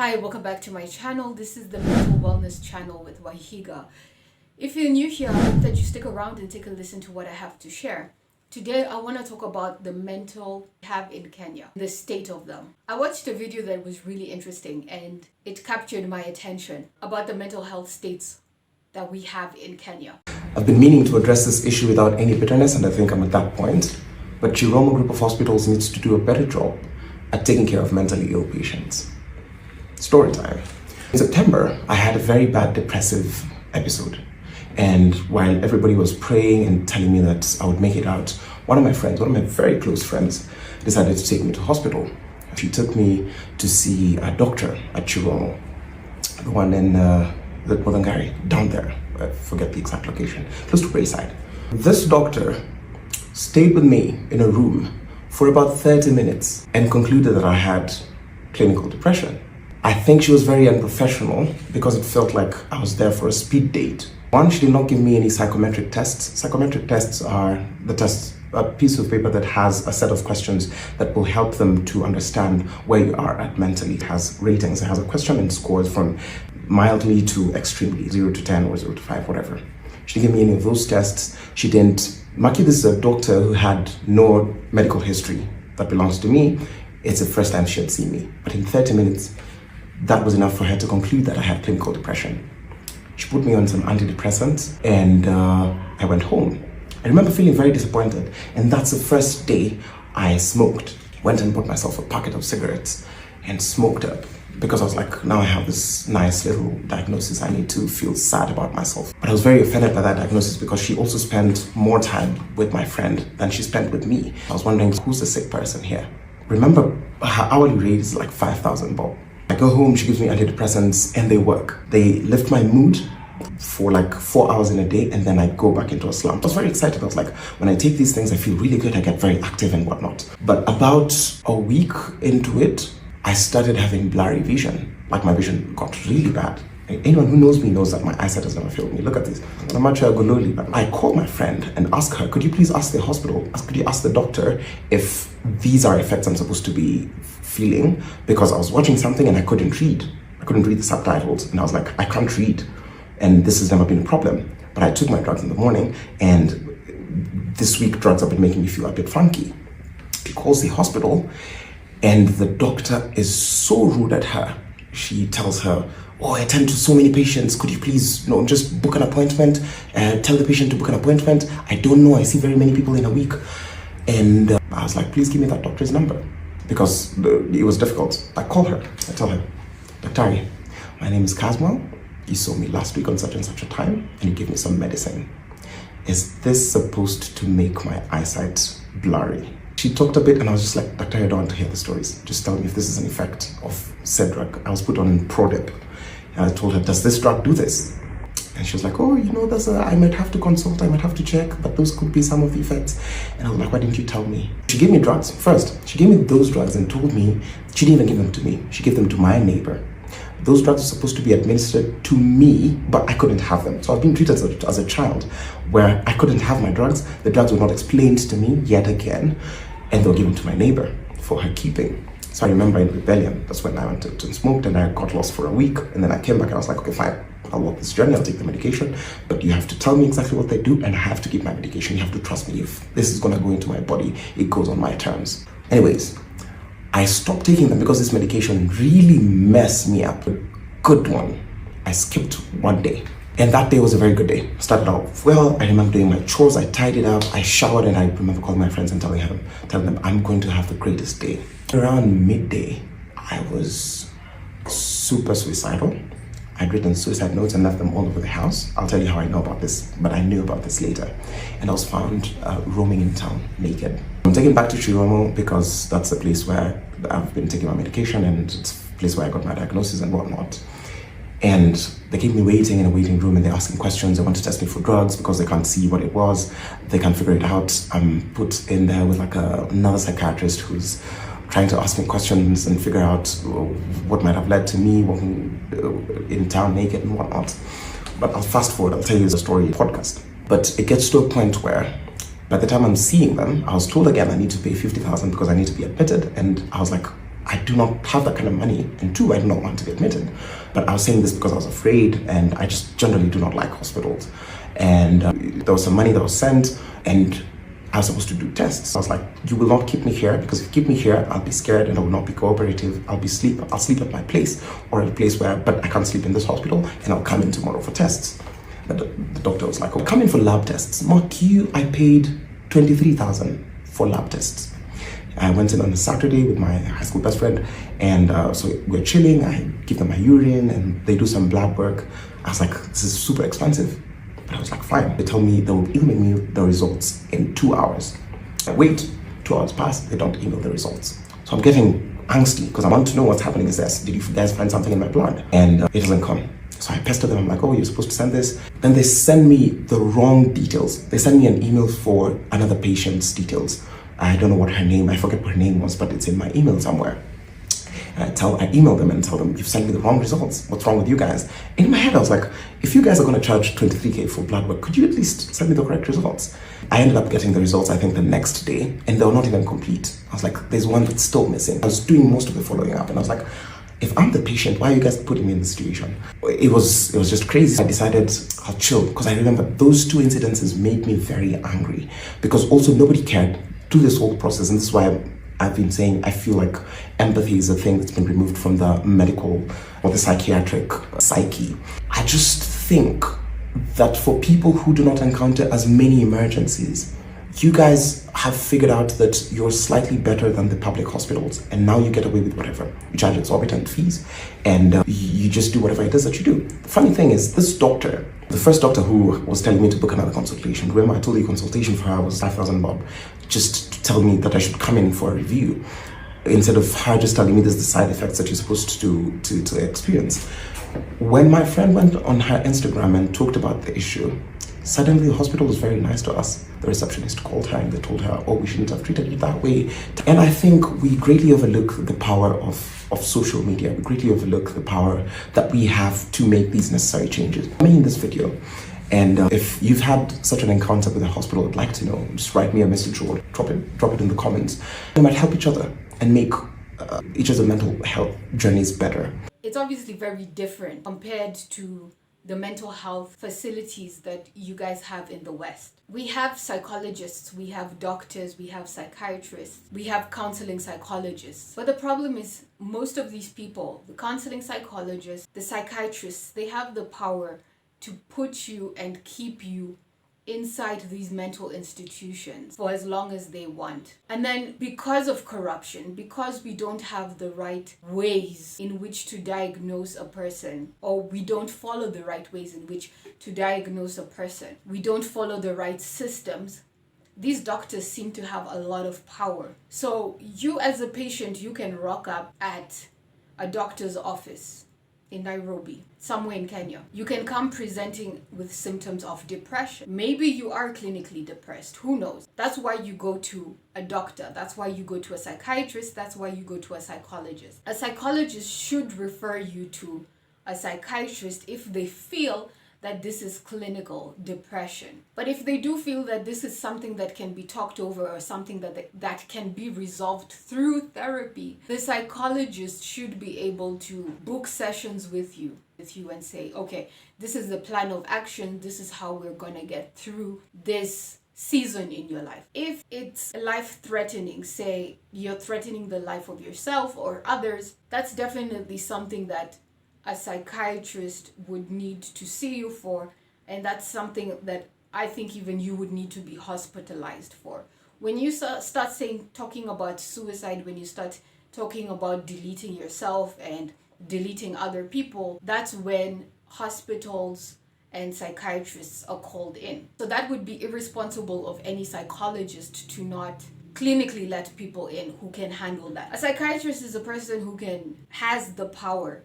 Hi, welcome back to my channel. This is the Mental Wellness channel with Waihiga. If you're new here, I hope that you stick around and take a listen to what I have to share. Today, I want to talk about the mental have in Kenya, the state of them. I watched a video that was really interesting and it captured my attention about the mental health states that we have in Kenya. I've been meaning to address this issue without any bitterness, and I think I'm at that point. But Chiromo Group of Hospitals needs to do a better job at taking care of mentally ill patients. Story time. In September, I had a very bad depressive episode. And while everybody was praying and telling me that I would make it out, one of my very close friends, decided to take me to hospital. She took me to see a doctor at Chiromo, the one in the Modangari, down there. I forget the exact location, close to Brayside. This doctor stayed with me in a room for about 30 minutes and concluded that I had clinical depression. I think she was very unprofessional because it felt like I was there for a speed date. One, she did not give me any psychometric tests. Psychometric tests are a piece of paper that has a set of questions that will help them to understand where you are at mentally. It has ratings, it has a question and scores from mildly to extremely, 0 to 10 or 0 to 5, whatever. She didn't give me any of those tests. She didn't. Lucky, this is a doctor who had no medical history that belongs to me. It's the first time she had seen me. But in 30 minutes, that was enough for her to conclude that I had clinical depression. She put me on some antidepressants and I went home. I remember feeling very disappointed, and that's the first day I smoked. Went and bought myself a packet of cigarettes and smoked up because I was like, now I have this nice little diagnosis. I need to feel sad about myself. But I was very offended by that diagnosis because she also spent more time with my friend than she spent with me. I was wondering, who's the sick person here? Remember, her hourly rate is like 5,000 bob. I go home, she gives me antidepressants and they work. They lift my mood for like 4 hours in a day, and then I go back into a slump. I was very excited. I was like, when I take these things, I feel really good. I get very active and whatnot. But about a week into it, I started having blurry vision. Like my vision got really bad. And anyone who knows me knows that my eyesight has never failed me. Look at this. I'm actually gololi. But I called my friend and asked her, could you please ask the hospital, could you ask the doctor if these are effects I'm supposed to be feeling? Because I was watching something and I couldn't read. I couldn't read the subtitles. And I was like, I can't read. And this has never been a problem. But I took my drugs in the morning, and this week drugs have been making me feel a bit funky. She calls the hospital and the doctor is so rude at her. She tells her, oh, I attend to so many patients. Could you please, just book an appointment? Tell the patient to book an appointment. I don't know. I see very many people in a week. And I was like, please give me that doctor's number, because it was difficult. I call her. I tell her, Dr. my name is Caswell. You saw me last week on such and such a time, and you gave me some medicine. Is this supposed to make my eyesight blurry? She talked a bit, and I was just like, Doctor, I don't want to hear the stories. Just tell me if this is an effect of said drug. I was put on Prodip. And I told her, does this drug do this? And she was like, oh, I might have to consult, I might have to check, but those could be some of the effects. And I was like, why didn't you tell me? She gave me drugs first. She gave me those drugs and told me, she didn't even give them to me. She gave them to my neighbor. Those drugs are supposed to be administered to me, but I couldn't have them. So I was being treated as a child where I couldn't have my drugs. The drugs were not explained to me yet again, and they were given to my neighbor for her keeping. So I remember in rebellion, that's when I went and smoked, and I got lost for a week. And then I came back and I was like, okay, fine, I'll walk this journey, I'll take the medication, but you have to tell me exactly what they do, and I have to give my medication. You have to trust me. If this is gonna go into my body, it goes on my terms. Anyways, I stopped taking them because this medication really messed me up. A good one. I skipped one day. And that day was a very good day. Started out well. I remember doing my chores, I tidied up, I showered, and I remember calling my friends and telling them I'm going to have the greatest day. Around midday, I was super suicidal. I'd written suicide notes and left them all over the house. I'll tell you how I know about this, but I knew about this later. And I was found roaming in town naked. I'm taken back to Chiromo because that's the place where I've been taking my medication, and it's a place where I got my diagnosis and whatnot. And they keep me waiting in a waiting room, and they're asking questions. They want to test me for drugs because they can't see what it was. They can't figure it out. I'm put in there with like another psychiatrist who's trying to ask me questions and figure out what might have led to me walking in town naked and whatnot. But I'll fast forward, I'll tell you the story podcast. But it gets to a point where by the time I'm seeing them, I was told again I need to pay 50,000 because I need to be admitted. And I was like, I do not have that kind of money, and two, I do not want to be admitted. But I was saying this because I was afraid, and I just generally do not like hospitals. And there was some money that was sent, and I was supposed to do tests. I was like, you will not keep me here, because if you keep me here, I'll be scared and I will not be cooperative. I'll sleep at my place, or at a place but I can't sleep in this hospital, and I'll come in tomorrow for tests. But the doctor was like, oh, come in for lab tests. Mark, I paid 23,000 for lab tests. I went in on a Saturday with my high school best friend, and so we're chilling. I give them my urine, and they do some blood work. I was like, this is super expensive. But I was like, fine. They told me they will email me the results in 2 hours. I wait, 2 hours pass, they don't email the results. So I'm getting angsty because I want to know what's happening. Did you guys find something in my blood? And it doesn't come. So I pester them. I'm like, oh, you're supposed to send this. Then they send me the wrong details. They send me an email for another patient's details. I don't know what her name, I forget what her name was, but it's in my email somewhere. And I email them and tell them, you've sent me the wrong results. What's wrong with you guys? And in my head, I was like, if you guys are going to charge 23K for blood work, could you at least send me the correct results? I ended up getting the results, I think, the next day, and they were not even complete. I was like, there's one that's still missing. I was doing most of the following up, and I was like, if I'm the patient, why are you guys putting me in this situation? It was just crazy. I decided I'll chill, because I remember those two incidences made me very angry, because also nobody cared through this whole process. And this is why I've been saying I feel like empathy is a thing that's been removed from the medical or the psychiatric psyche. I just think that for people who do not encounter as many emergencies, you guys have figured out that you're slightly better than the public hospitals, and now you get away with whatever. You charge exorbitant fees, and you just do whatever it is that you do. The funny thing is, this doctor, the first doctor who was telling me to book another consultation, remember I told you consultation for her was 5,000 bob, just to tell me that I should come in for a review, instead of her just telling me this is the side effects that you're supposed to experience. When my friend went on her Instagram and talked about the issue, suddenly the hospital was very nice to us. The receptionist called her and they told her, oh, we shouldn't have treated you that way. And I think we greatly overlook the power of social media. We greatly overlook the power that we have to make these necessary changes. I'm in this video, and if you've had such an encounter with a hospital, I'd like to know, just write me a message or drop it in the comments. We might help each other and make each other's mental health journeys better. It's obviously very different compared to the mental health facilities that you guys have in the West. We have psychologists, we have doctors, we have psychiatrists, we have counseling psychologists. But the problem is, most of these people, the counseling psychologists, the psychiatrists, they have the power to put you and keep you inside these mental institutions for as long as they want. And then because of corruption, because we don't have the right ways in which to diagnose a person, or we don't follow the right ways in which to diagnose a person, we don't follow the right systems, these doctors seem to have a lot of power. So you as a patient, you can rock up at a doctor's office in Nairobi, somewhere in Kenya. You can come presenting with symptoms of depression. Maybe you are clinically depressed, who knows? That's why you go to a doctor, that's why you go to a psychiatrist, that's why you go to a psychologist. A psychologist should refer you to a psychiatrist if they feel that this is clinical depression. But if they do feel that this is something that can be talked over or something that can be resolved through therapy, the psychologist should be able to book sessions with you and say, okay, this is the plan of action, this is how we're gonna get through this season in your life. If it's life-threatening, say you're threatening the life of yourself or others, that's definitely something that a psychiatrist would need to see you for, and that's something that I think even you would need to be hospitalized for. When you start talking about suicide, when you start talking about deleting yourself and deleting other people, that's when hospitals and psychiatrists are called in. So that would be irresponsible of any psychologist to not clinically let people in who can handle that. A psychiatrist is a person who has the power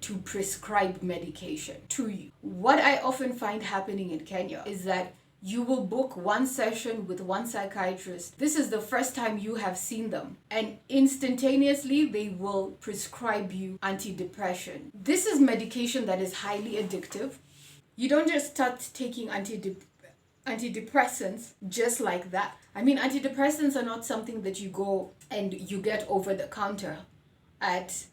to prescribe medication to you. What I often find happening in Kenya is that you will book one session with one psychiatrist. This is the first time you have seen them, and instantaneously they will prescribe you antidepressant. This is medication that is highly addictive. You don't just start taking antidepressants just like that. I mean, antidepressants are not something that you go and you get over the counter. at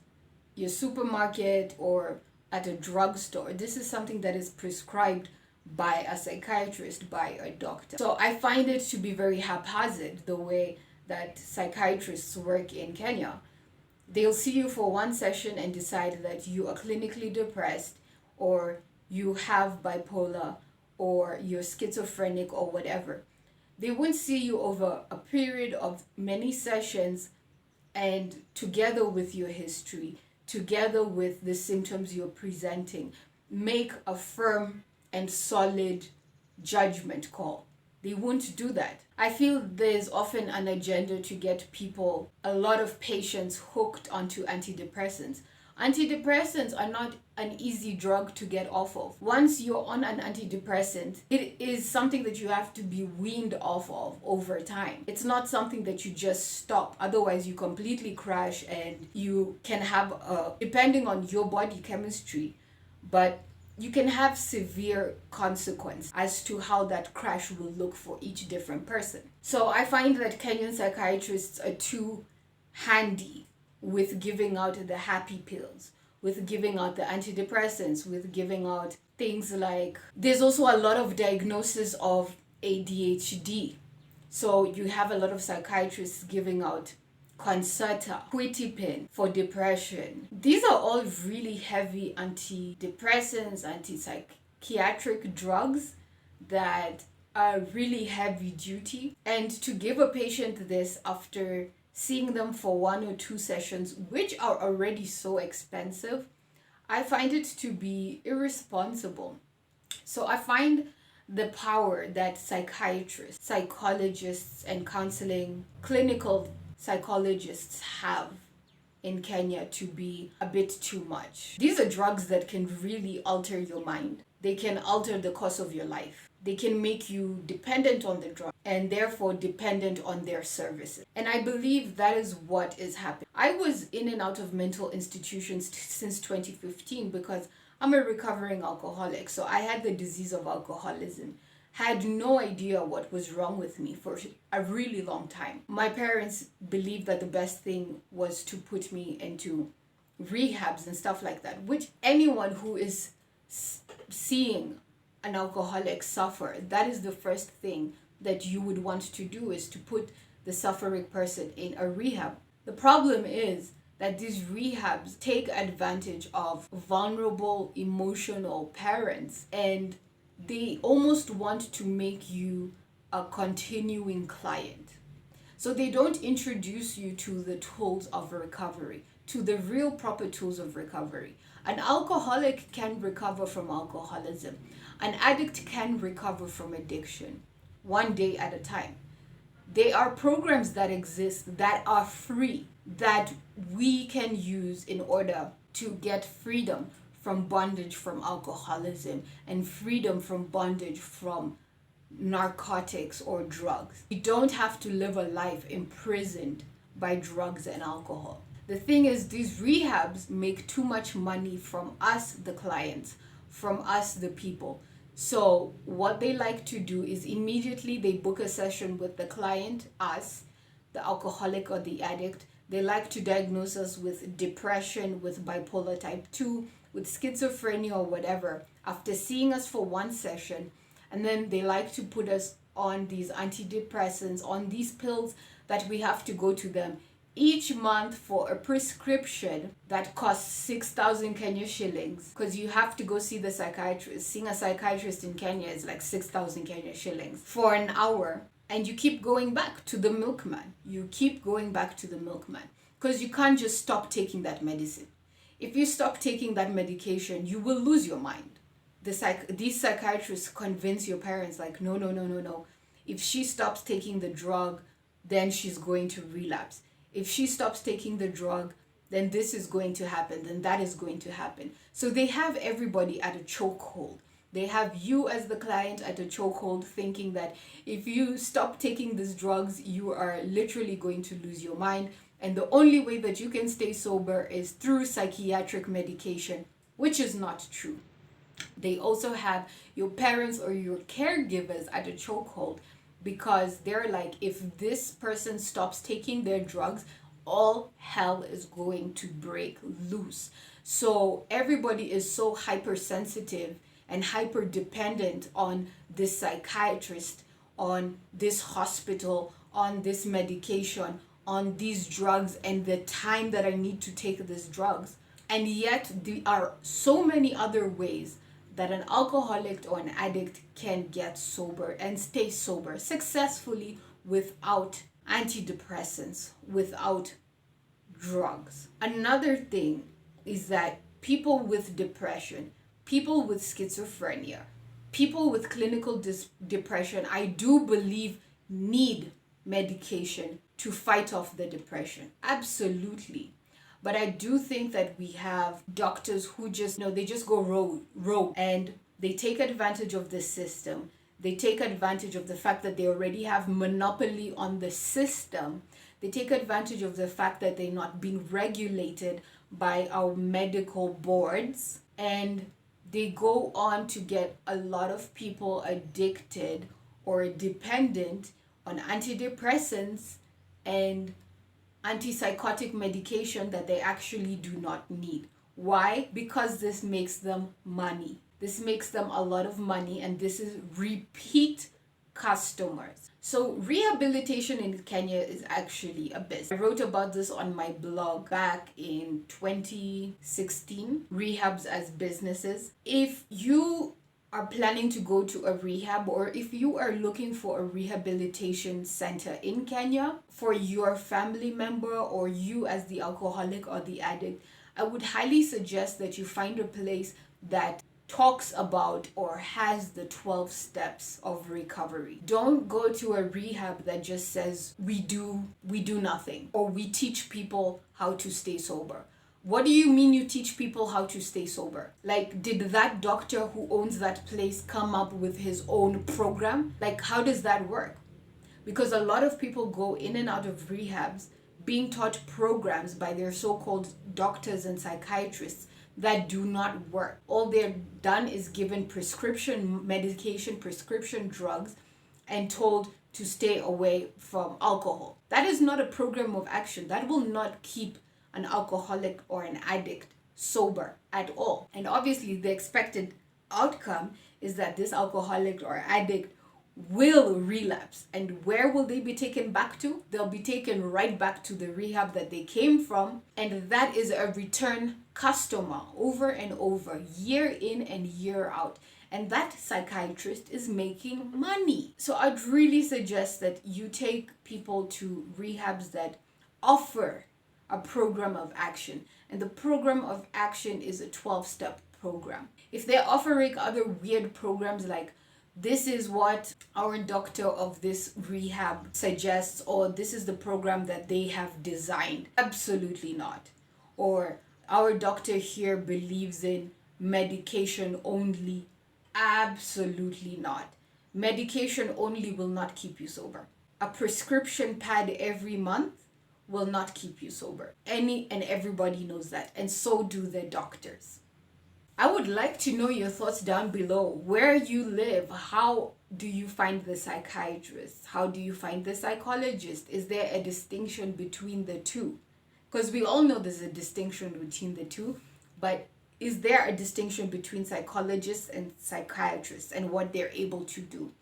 your supermarket or at a drugstore. This is something that is prescribed by a psychiatrist, by a doctor. So I find it to be very haphazard the way that psychiatrists work in Kenya. They'll see you for one session and decide that you are clinically depressed, or you have bipolar, or you're schizophrenic, or whatever. They won't see you over a period of many sessions, and together with your history, together with the symptoms you're presenting, make a firm and solid judgment call. They won't do that. I feel there's often an agenda to get people, a lot of patients, hooked onto antidepressants. Antidepressants are not an easy drug to get off of. Once you're on an antidepressant, it is something that you have to be weaned off of over time. It's not something that you just stop. Otherwise, you completely crash, and you can have, depending on your body chemistry, but you can have severe consequence as to how that crash will look for each different person. So I find that Kenyan psychiatrists are too handy with giving out the happy pills, with giving out the antidepressants, with giving out things like, there's also a lot of diagnosis of ADHD. So you have a lot of psychiatrists giving out Concerta, Quitipin for depression. These are all really heavy antidepressants, anti-psychiatric drugs that are really heavy duty. And to give a patient this after seeing them for 1 or 2 sessions, which are already so expensive, I find it to be irresponsible. So I find the power that psychiatrists, psychologists, and counseling clinical psychologists have in Kenya to be a bit too much. These are drugs that can really alter your mind. They can alter the course of your life. They can make you dependent on the drug and therefore dependent on their services. And I believe that is what is happening. I was in and out of mental institutions since 2015 because I'm a recovering alcoholic. So I had the disease of alcoholism. Had no idea what was wrong with me for a really long time. My parents believed that the best thing was to put me into rehabs and stuff like that, which anyone who is seeing an alcoholic suffer, that is the first thing that you would want to do, is to put the suffering person in a rehab. The problem is that these rehabs take advantage of vulnerable, emotional parents, and they almost want to make you a continuing client. So they don't introduce you to the tools of recovery, to the real proper tools of recovery. An alcoholic can recover from alcoholism. An addict can recover from addiction, one day at a time. There are programs that exist that are free, that we can use in order to get freedom from bondage from alcoholism and freedom from bondage from narcotics or drugs. You don't have to live a life imprisoned by drugs and alcohol. The thing is, these rehabs make too much money from us, the clients, from us, the people. So what they like to do is immediately they book a session with the client, us, the alcoholic or the addict. They like to diagnose us with depression, with bipolar type 2, with schizophrenia or whatever, after seeing us for one session. And then they like to put us on these antidepressants, on these pills that we have to go to them each month for a prescription that costs 6,000 Kenya shillings, because you have to go see the psychiatrist. Seeing a psychiatrist in Kenya is like 6,000 Kenya shillings for an hour. And you keep going back to the milkman. You keep going back to the milkman because you can't just stop taking that medicine. If you stop taking that medication, you will lose your mind. These psychiatrists convince your parents like, no. If she stops taking the drug, then she's going to relapse. If she stops taking the drug, then this is going to happen, then that is going to happen. So they have everybody at a chokehold. They have you as the client at a chokehold, thinking that if you stop taking these drugs, you are literally going to lose your mind. And the only way that you can stay sober is through psychiatric medication, which is not true. They also have your parents or your caregivers at a chokehold, because they're like, if this person stops taking their drugs, all hell is going to break loose. So everybody is so hypersensitive and hyper dependent on this psychiatrist, on this hospital, on this medication, on these drugs, and the time that I need to take these drugs. And yet there are so many other ways that an alcoholic or an addict can get sober and stay sober successfully without antidepressants, without drugs. Another thing is that people with depression, people with schizophrenia, people with clinical depression, I do believe need medication to fight off the depression. Absolutely. But I do think that we have doctors who just, they just go rogue and they take advantage of the system. They take advantage of the fact that they already have monopoly on the system. They take advantage of the fact that they're not being regulated by our medical boards. And they go on to get a lot of people addicted or dependent on antidepressants and antipsychotic medication that they actually do not need. Why? Because this makes them money. This makes them a lot of money, and this is repeat customers. So rehabilitation in Kenya is actually a business. I wrote about this on my blog back in 2016, Rehabs as Businesses. If you are planning to go to a rehab, or if you are looking for a rehabilitation center in Kenya for your family member or you as the alcoholic or the addict, I would highly suggest that you find a place that talks about or has the 12 steps of recovery. Don't go to a rehab that just says we do nothing, or we teach people how to stay sober. What do you mean you teach people how to stay sober? Like, did that doctor who owns that place come up with his own program? Like, how does that work? Because a lot of people go in and out of rehabs being taught programs by their so-called doctors and psychiatrists that do not work. All they're done is given prescription medication, prescription drugs, and told to stay away from alcohol. That is not a program of action. That will not keep an alcoholic or an addict sober at all. And obviously the expected outcome is that this alcoholic or addict will relapse. And where will they be taken back to? They'll be taken right back to the rehab that they came from. And that is a return customer over and over, year in and year out. And that psychiatrist is making money. So I'd really suggest that you take people to rehabs that offer a program of action. And the program of action is a 12-step program. If they're offering other weird programs like this is what our doctor of this rehab suggests, or this is the program that they have designed, absolutely not. Or our doctor here believes in medication only, absolutely not. Medication only will not keep you sober. A prescription pad every month will not keep you sober. Any and everybody knows that, and so do the doctors. I would like to know your thoughts down below. Where you live, how do you find the psychiatrist? How do you find the psychologist? Is there a distinction between the two? Because we all know there's a distinction between the two, but is there a distinction between psychologists and psychiatrists and what they're able to do?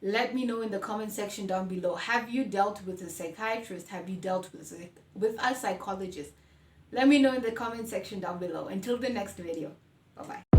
Let me know in the comment section down below. Have you dealt with a psychiatrist? Have you dealt with a psychologist? Let me know in the comment section down below. Until the next video. Bye-bye.